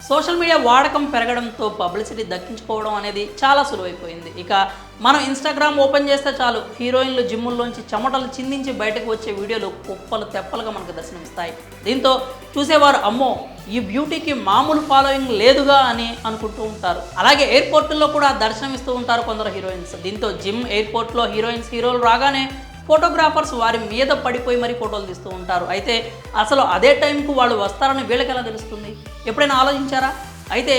Social media వాడకం పెరగడంతో publicity దక్కించుకోవడం అనేది చాలా సులువైపోయింది. ఇక మనం ఇన్స్టాగ్రామ్ ఓపెన్ చేస్తే చాలు హీరోయిన్లు జిమ్ముల్లోంచి చెమటలు చిందించి బయటకు వచ్చే వీడియోలు కుప్పలు తెప్పలుగా మనకు దర్శనమిస్తాయి. దీంతో చూసేవారు అమ్మో ఈ బ్యూటీకి మామూలు ఫాలోయింగ్ లేదుగా అని అనుకుంటూ ఉంటారు. అలాగే ఎయిర్పోర్టుల్లో కూడా దర్శనమిస్తూ ఉంటారు కొందరు హీరోయిన్స్. దీంతో జిమ్ ఎయిర్పోర్ట్లో హీరోలు రాగానే ఫోటోగ్రాఫర్స్ వారి మీద పడిపోయి మరీ ఫోటోలు తీస్తూ ఉంటారు. అయితే అసలు అదే టైంకు వాళ్ళు వస్తారని వీళ్ళకి ఎలా తెలుస్తుంది? ఎప్పుడైనా ఆలోచించారా? అయితే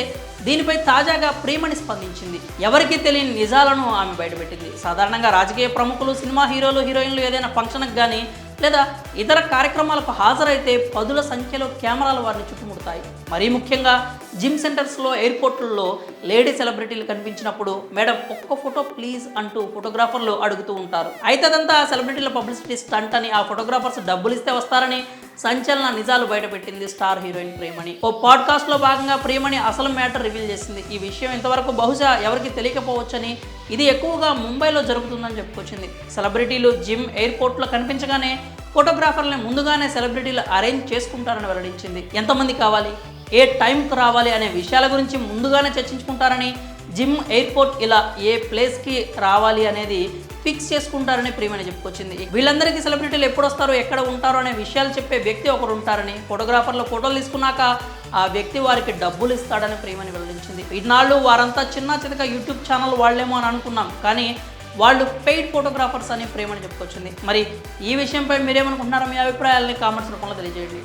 దీనిపై తాజాగా ప్రియమణి స్పందించింది. ఎవరికీ తెలియని నిజాలను ఆమె బయటపెట్టింది. సాధారణంగా రాజకీయ ప్రముఖులు, సినిమా హీరోయిన్లు ఏదైనా ఫంక్షన్కి కానీ లేదా ఇతర కార్యక్రమాలకు హాజరైతే పదుల సంఖ్యలో కెమెరాలు వారిని చుట్టుముడతాయి. మరీ ముఖ్యంగా జిమ్ సెంటర్స్లో, ఎయిర్పోర్టుల్లో లేడీ సెలబ్రిటీలు కనిపించినప్పుడు మేడం ఒక్క ఫోటో ప్లీజ్ అంటూ ఫోటోగ్రాఫర్లు అడుగుతూ ఉంటారు. అయితే అదంతా సెలబ్రిటీల పబ్లిసిటీ స్టంట్ అని, ఆ ఫోటోగ్రాఫర్స్ డబ్బులు ఇస్తే వస్తారని సంచలన నిజాలు బయటపెట్టింది స్టార్ హీరోయిన్ ప్రియమణి. ఓ పాడ్కాస్ట్లో భాగంగా ప్రియమణి అసలు మ్యాటర్ రివీల్ చేసింది. ఈ విషయం ఇంతవరకు బహుశా ఎవరికి తెలియకపోవచ్చని, ఇది ఎక్కువగా ముంబైలో జరుగుతుందని చెప్పుకొచ్చింది. సెలబ్రిటీలు జిమ్, ఎయిర్పోర్ట్లో కనిపించగానే ఫోటోగ్రాఫర్లని ముందుగానే సెలబ్రిటీలు అరేంజ్ చేసుకుంటారని వెల్లడించింది. ఎంతమంది కావాలి, ఏ టైంకి రావాలి అనే విషయాల గురించి ముందుగానే చర్చించుకుంటారని, జిమ్, ఎయిర్పోర్ట్ ఇలా ఏ ప్లేస్కి రావాలి అనేది ఫిక్స్ చేసుకుంటారని ప్రియమణి చెప్పుకొచ్చింది. వీళ్ళందరికీ సెలబ్రిటీలు ఎప్పుడు వస్తారో, ఎక్కడ ఉంటారో అనే విషయాలు చెప్పే వ్యక్తి ఒకరు ఉంటారని, ఫోటోగ్రాఫర్లు ఫోటోలు తీసుకున్నాక ఆ వ్యక్తి వారికి డబ్బులు ఇస్తాడని ప్రియమణి వెల్లడించింది. ఇన్నాళ్ళు వారంతా చిన్న చితక యూట్యూబ్ ఛానల్ వాళ్ళేమో అని అనుకున్నాం, కానీ వాళ్ళు పెయిడ్ ఫోటోగ్రాఫర్స్ అని ప్రియమణి చెప్పుకొచ్చింది. మరి ఈ విషయంపై మీరేమనుకుంటున్నారో మీ అభిప్రాయాలని కామెంట్స్ రూపంలో తెలియజేయండి.